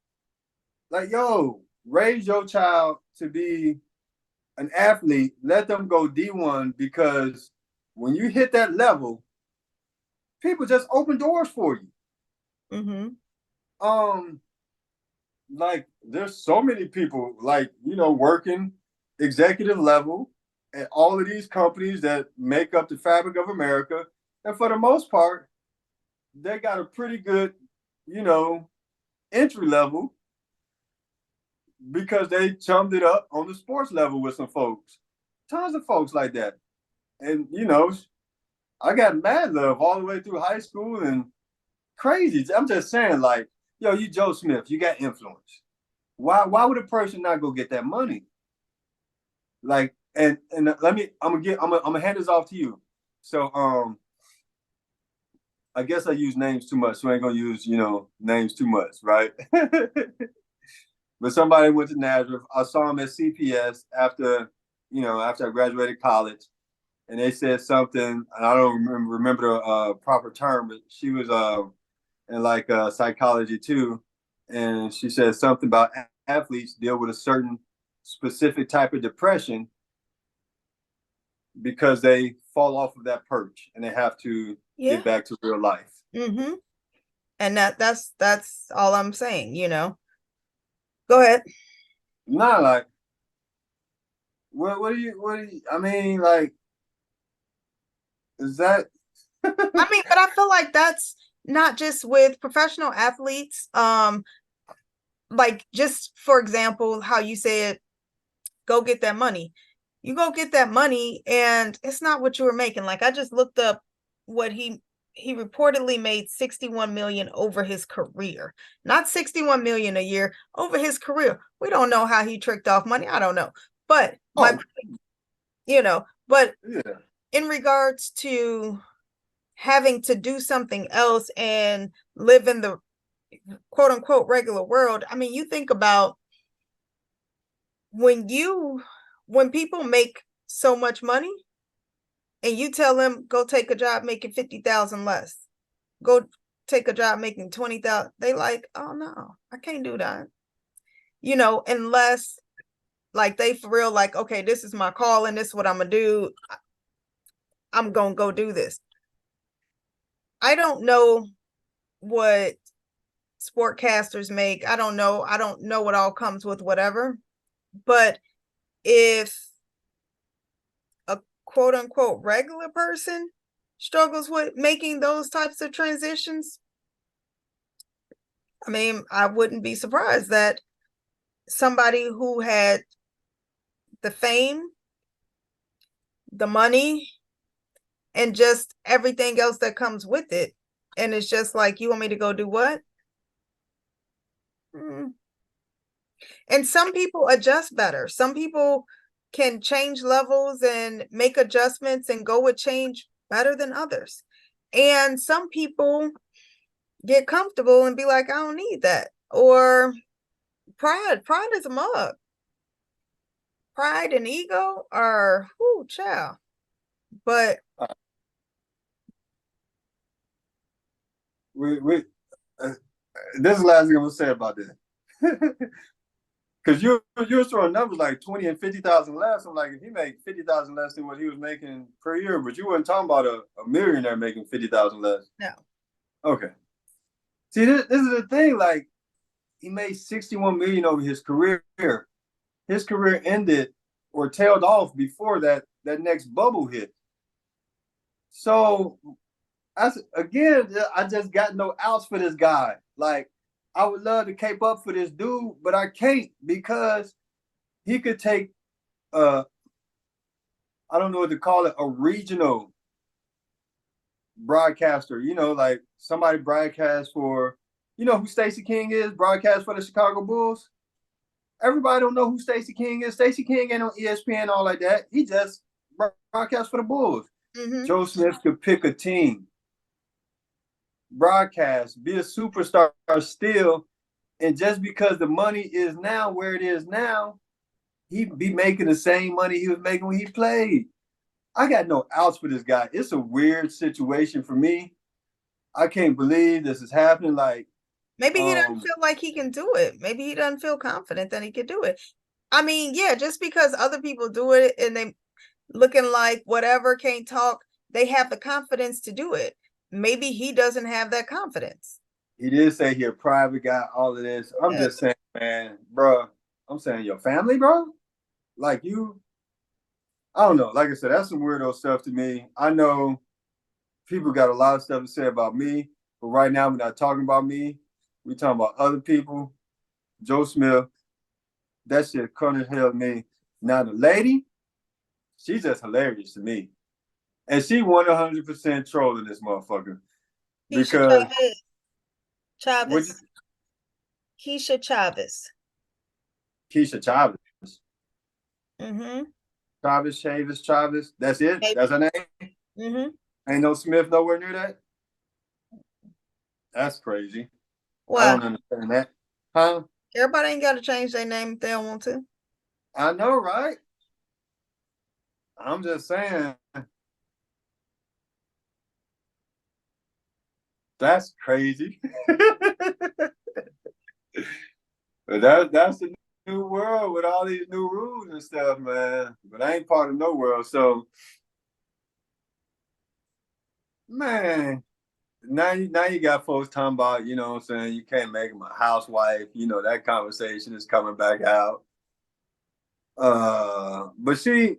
Like, yo, raise your child to be an athlete, let them go D1, because when you hit that level, people just open doors for you. Mm-hmm. Like there's so many people like working executive level at all of these companies that make up the fabric of America, and for the most part, they got a pretty good, you know, entry level because they chummed it up on the sports level with some folks. Tons of folks like that. And I got mad love all the way through high school and crazy. I'm just saying, like, yo, you Joe Smith, you got influence. Why would a person not go get that money? Like, and I'm gonna hand this off to you. So I guess I use names too much, so I ain't gonna use, names too much, right? But somebody went to Nazareth. I saw him at CPS after I graduated college, and they said something, and I don't remember the proper term, but she was in like psychology too, and she said something about athletes deal with a certain specific type of depression because they fall off of that perch and they have to Yeah. get back to real life. Mm-hmm. And that's all I'm saying, Go ahead. Not like what do you I mean, like, is that I mean, but I feel like that's not just with professional athletes. Like just for example, how you said, go get that money. You go get that money and it's not what you were making. Like I just looked up what he reportedly made 61 million over his career. Not 61 million a year, over his career. We don't know how he tricked off money. I don't know. But but yeah. in regards to having to do something else and live in the quote unquote regular world. I mean, you think about when people make so much money and you tell them go take a job making 50,000 less, go take a job making 20,000, they like, oh no, I can't do that. Unless like they for real, like, okay, this is my calling, this is what I'm gonna do. I'm gonna go do this. I don't know what sportcasters make. I don't know what all comes with whatever. But if a quote unquote regular person struggles with making those types of transitions, I mean, I wouldn't be surprised that somebody who had the fame, the money, and just everything else that comes with it, and it's just like, you want me to go do what? And some people adjust better. Some people can change levels and make adjustments and go with change better than others. And some people get comfortable and be like, I don't need that. Or pride is a mug. Pride and ego are, whoo, child. But this is the last thing I'm gonna say about this. Because you're throwing numbers like 20 and 50,000 less. I'm like, if he made 50,000 less than what he was making per year, but you weren't talking about a millionaire making 50,000 less. no. Okay. See, this is the thing. Like, he made 61 million over his career. His career ended or tailed off before that next bubble hit. So, I just got no outs for this guy. Like, I would love to cape up for this dude, but I can't because he could take I don't know what to call it, a regional broadcaster, like somebody broadcast for, who Stacey King is, broadcast for the Chicago Bulls. Everybody don't know who Stacey King is. Stacey King ain't on ESPN, all like that. He just broadcast for the Bulls. Mm-hmm. Joe Smith could pick a team, broadcast, be a superstar still, and just because the money is now where it is now, he'd be making the same money he was making when he played. I got no outs for this guy. It's a weird situation for me. I can't believe this is happening. Like, maybe he doesn't feel like he can do it. Maybe he doesn't feel confident that he could do it. I mean, yeah, just because other people do it and they looking like whatever, can't talk, they have the confidence to do it. Maybe he doesn't have that confidence. He did say he a private guy, all of this. I'm Yeah. just saying, man, bro. I'm saying your family, bro. Like you, I don't know. Like I said, that's some weirdo stuff to me. I know people got a lot of stuff to say about me, but right now we're not talking about me. We talking about other people. Joe Smith, that shit couldn't hell me. Now the lady, she's just hilarious to me, and she 100% trolling this motherfucker Keisha because Chavez. what Chavez. Keisha Chavez. Keisha Chavez, Mm-hmm. Chavez. That's it. That's her name. Mm-hmm. Ain't no Smith nowhere near that. That's crazy. I Well, don't understand that. Huh? everybody ain't got to change their name if they don't want to. I know, right? I'm just saying. That's crazy. But that's the new world with all these new rules and stuff, man. But I ain't part of no world. So, man, now you got folks talking about, you know what I'm saying, you can't make him a housewife. You know, that conversation is coming back out. But she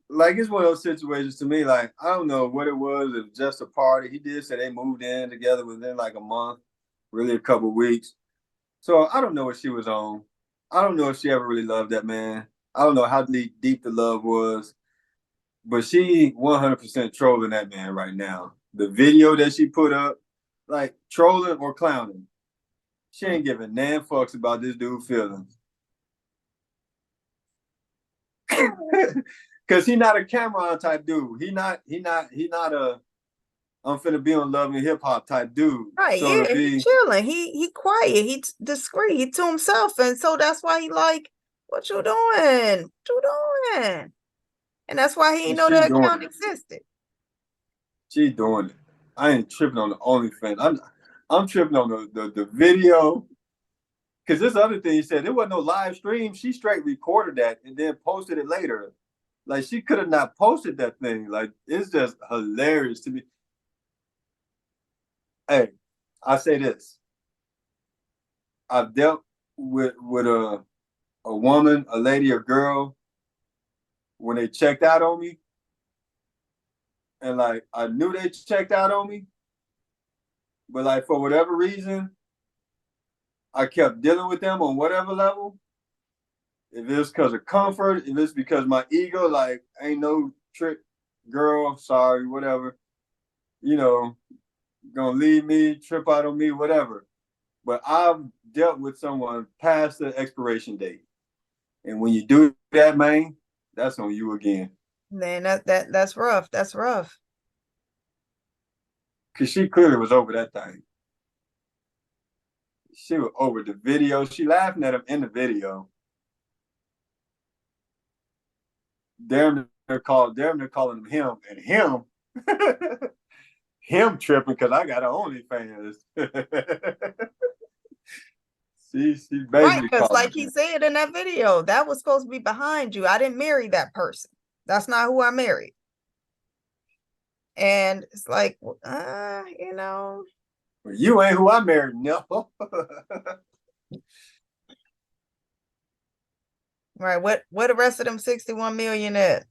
like it's one of those situations to me, like, I don't know what it was, if just a party. He did say they moved in together within like a month, really a couple weeks. So I don't know what she was on. I don't know if she ever really loved that man. I don't know how deep the love was, but she 100% trolling that man right now. The video that she put up, like trolling or clowning, she ain't giving nan fucks about this dude feelings. Cause he not a Cameron type dude. He not a I'm finna be on Love and Hip Hop type dude. Right, So to yeah, he be chilling. He quiet. He discreet. He to himself, and so that's why he like, what you doing? What you doing? And that's why he didn't know she that doing account it. existed. She doing it. I ain't tripping on the OnlyFans. I'm tripping on the video. Cause this other thing he said, there wasn't no live stream. She straight recorded that and then posted it later. Like she could have not posted that thing. Like it's just hilarious to me. Hey, I say this. I've dealt with a woman, a lady, a girl when they checked out on me, and like I knew they checked out on me, but like for whatever reason, I kept dealing with them on whatever level. If it's because of comfort, if it's because my ego, like ain't no trick, girl, sorry, whatever, you know, gonna leave me, trip out on me, whatever. But I've dealt with someone past the expiration date, and when you do that, man, that's on you again. Man, that's rough. That's rough. Cause she clearly was over that thing. She was over the video. She laughing at him in the video. Damn near calling him and him. Him tripping because I got an OnlyFans. She Right, basically because calling like he him. said in that video, that was supposed to be behind you. I didn't marry that person. That's not who I married. And it's like, you know, You ain't who I married, no. right. What the rest of them 61 million at?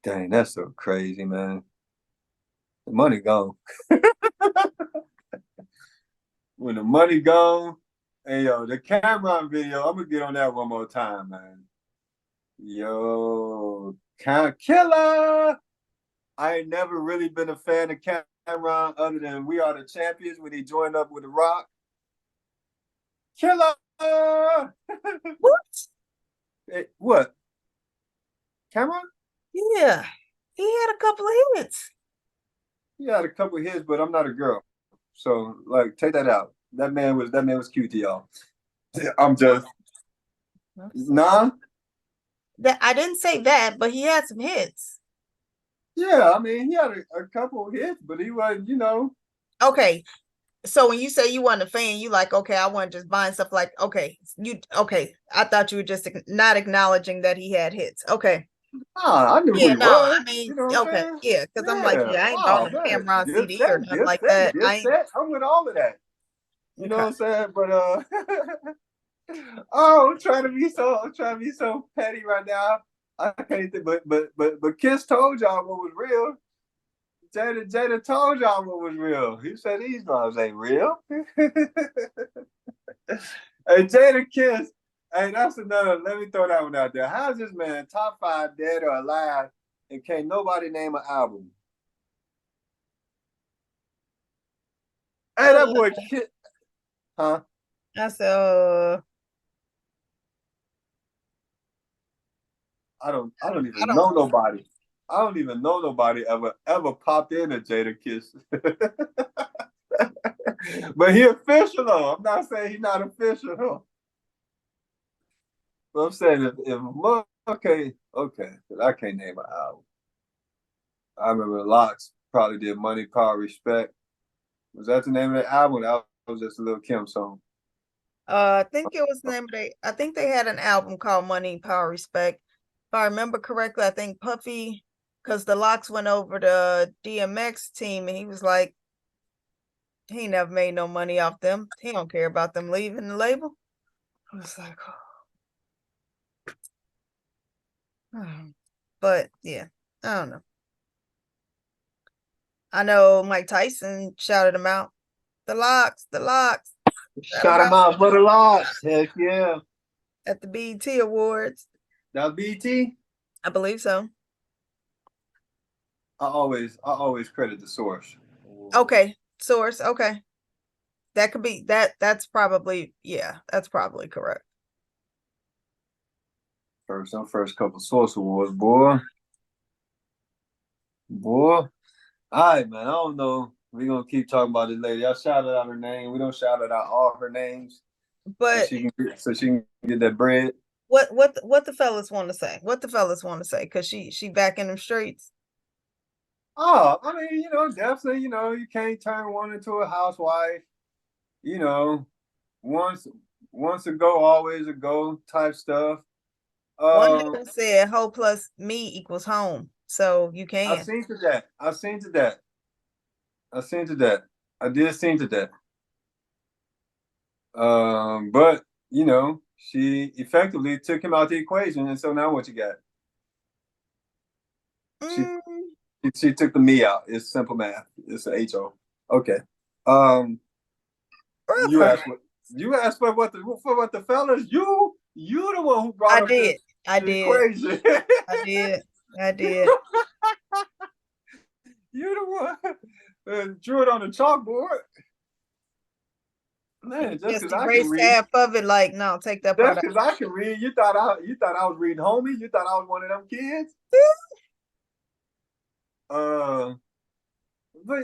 Dang, that's so crazy, man. The money gone. When the money gone, hey yo, the Cameron video, I'm gonna get on that one more time, man. Yo, killer. I ain't never really been a fan of Cameron other than We Are the Champions when he joined up with The Rock. Killer. What? Hey, what? Cameron? Yeah, he had a couple of hits. He had a couple of hits, but I'm not a girl. So like take that out. That man was cute to y'all. I'm just nah. That I didn't say that, but he had some hits. Yeah, I mean he had a couple of hits, but he wasn't, Okay, so when you say you weren't a fan, you like, okay, I wasn't just buying stuff like, okay, I thought you were just not acknowledging that he had hits. Okay. Ah, I knew who Yeah, he no, I was. mean, You know what I'm okay, saying? yeah, because I'm like, Yeah. yeah, I ain't bought Oh no man, Cameron CD or nothing like that. I ain't Dipset. I'm with all of that. You know okay. what I'm saying? But oh, I'm trying to be so petty right now. I can't think, but Kiss told y'all what was real. Jada told y'all what was real. He said these lives ain't real. Hey, Jada Kiss. Hey, that's another. Let me throw that one out there. How's this man top 5 dead or alive, and can't nobody name an album? Hey, that Uh, boy Kiss, huh? I said, I don't I even don't know nobody. I don't even know nobody ever popped in a Jada Kiss. But he official though. I'm not saying he's not official though. But I'm saying if okay, okay, 'cause I can't name an album. I remember Locks probably did Money, Power, Respect. Was that the name of the album? That was just a little Kim song. I think it was named I think they had an album called Money, Power, Respect. If I remember correctly, I think Puffy, because the Locks went over to DMX team and he was like, he never made no money off them. He don't care about them leaving the label. I was like, oh. But yeah, I don't know. I know Mike Tyson shouted him out. The locks, shout him Shout him out out for the Locks. Heck yeah. at the BET Awards. That was BT. I believe so. I always credit the source. Okay, source. Okay, that could be that. That's probably yeah. That's probably correct. First couple source awards, boy. Boy. All right, man. I don't know. We're gonna keep talking about this lady. I shouted out her name. We don't shout out all her names But so she can get that bread. what the fellas want to say? What the fellas want to say? Because she back in them streets. Oh, I mean, definitely, you can't turn one into a housewife. You know, once once a go, always a go type stuff. One Um, dude said, "Hoe plus me equals home," so you I can. seen to that. I seen to that. I seen to that. I did seen to that. But she effectively took him out the equation, and so now what you got? She Mm, she took the me out. It's simple math. It's a HO. Okay. Um, you okay. asked what for what the fellas. You the one who brought I up did. I the did. equation. I did. I did. You the one drew it on the chalkboard. Man, just Just because I can erased read, half of it. Like, no, take that part just out. because I can read, you thought I was reading homie. You thought I was one of them kids. Uh, but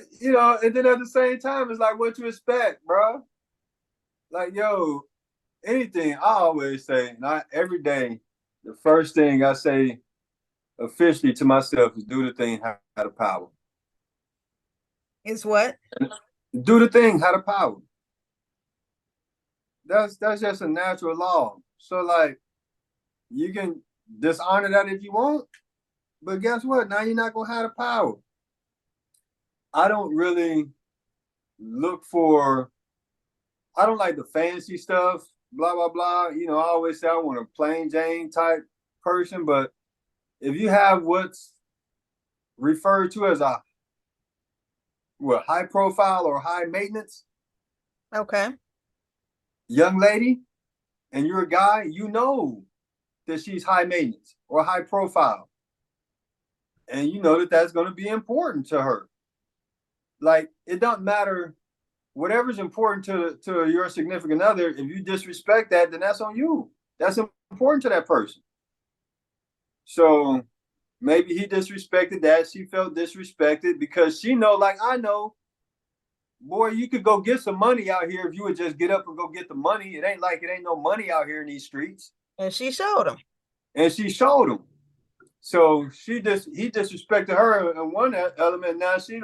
and then at the same time, it's like what you expect, bro. Like, yo, anything I always say, not every day. The first thing I say officially to myself is do the thing, have the power. Is what? Do the thing, have the power. That's just a natural law. So like you can dishonor that if you want, but guess what? Now you're not gonna have the power. I don't really look for I don't like the fancy stuff, blah blah blah. I always say I want a plain Jane type person, but if you have what's referred to as a high profile or high maintenance Okay. young lady, and you're a guy, you know that she's high maintenance or high profile, and you know that that's going to be important to her. Like it doesn't matter whatever's important to your significant other. If you disrespect that, then that's on you. That's important to that person. So maybe he disrespected that. She felt disrespected because she know, like I know, boy, you could go get some money out here if you would just get up and go get the money. It ain't like it ain't no money out here in these streets. And she showed him. And she showed him. So he disrespected her in one element. Now she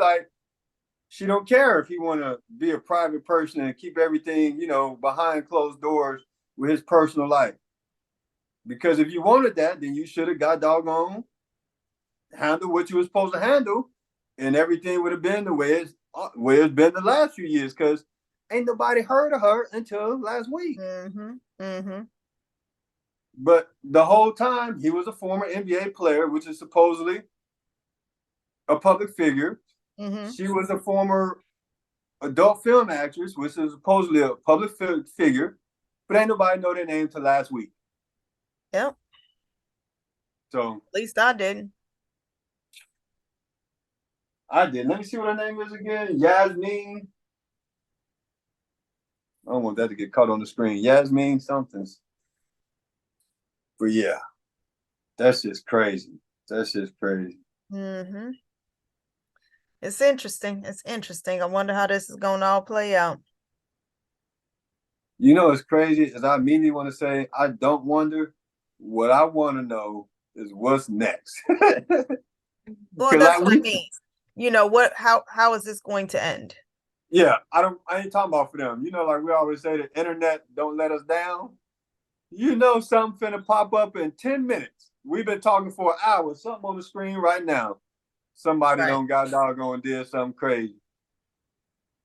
don't care if he want to be a private person and keep everything, behind closed doors with his personal life. Because if you wanted that, then you should have got doggone handle what you were supposed to handle, and everything would have been the way it's been the last few years. Because ain't nobody heard of her until last week. Mm-hmm. Mm-hmm. But the whole time he was a former NBA player, which is supposedly a public figure. Mm-hmm. She was a former adult film actress, which is supposedly a public figure, but ain't nobody know their name till last week. Yep. So At least I didn't. I did. Let me see what her name is again. Yasmin. I don't want that to get caught on the screen. Yasmin somethings. But yeah, that's just crazy. That's just crazy. Mm-hmm. It's interesting. It's interesting. I wonder how this is going to all play out. You know, it's crazy. Is I immediately want to say, I don't wonder. What I want to know is what's next. Well, that's what I mean. You know what? How is this going to end? Yeah, I ain't talking about for them. You know, like we always say, the internet don't let us down. You know, something finna pop up in 10 minutes. We've been talking for an hour. Something on the screen right now. Somebody Right. don't got doggone did something crazy.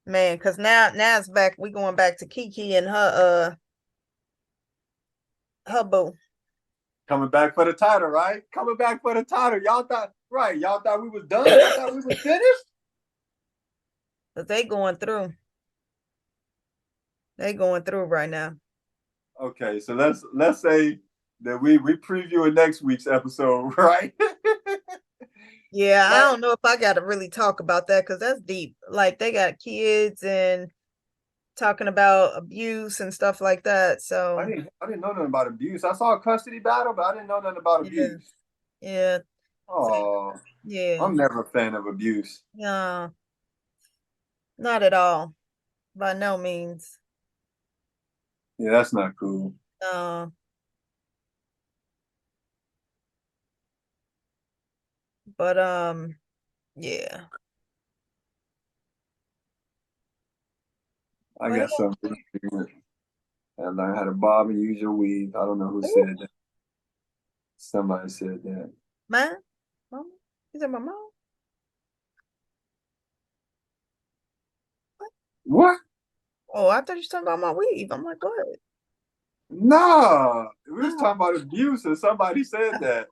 Man, because now it's back. We going back to Kiki and her boo. Coming back for the title, right? Coming back for the title. Y'all thought we was done. Y'all thought we was finished. But they going through. They going through right now. Okay, so let's say that we preview next week's episode, right? Yeah, I don't know if I got to really talk about that because that's deep. Like they got kids and talking about abuse and stuff like that. So I didn't know nothing about abuse. I saw a custody battle, but I didn't know nothing about abuse. Yeah. Oh, yeah. I'm never a fan of abuse. No, not at all. By no means. Yeah, that's not cool. No. But yeah. I got something. I learned how to bob and use your weave. I don't know who said that. Somebody said that. Man? Mama? Is that my mom? What? Oh, I thought you were talking about my weave. I'm like, what? No, we was talking about abuse, and somebody said that.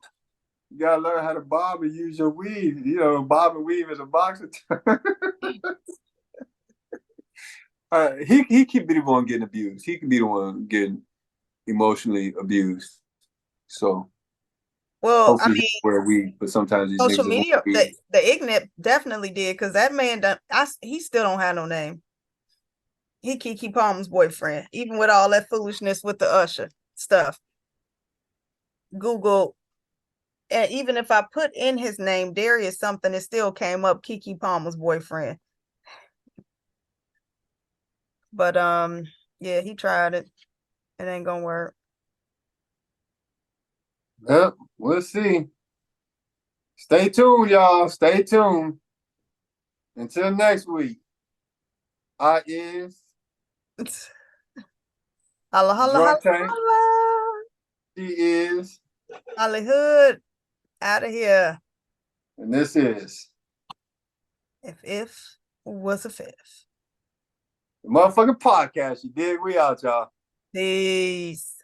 You gotta learn how to bob and use your weave. You know, bob and weave is a boxer term. He could be the one getting abused. He could be the one getting emotionally abused. So, well, I mean, wear a weave, but sometimes these social niggas media, the Ignat definitely did because that man he still don't have no name. He Keke Palmer's boyfriend, even with all that foolishness with the Usher stuff. Google, and even if I put in his name, Darius something, it still came up Keke Palmer's boyfriend. But yeah, he tried it. It ain't gonna work. Yep, we'll see. Stay tuned, y'all. Stay tuned. Until next week. I is Holla, holla, Drunk holla, Tank. holla. She is Hollywood out of here. And this is If was a fifth. the motherfucking podcast. You dig? We out, y'all. Peace.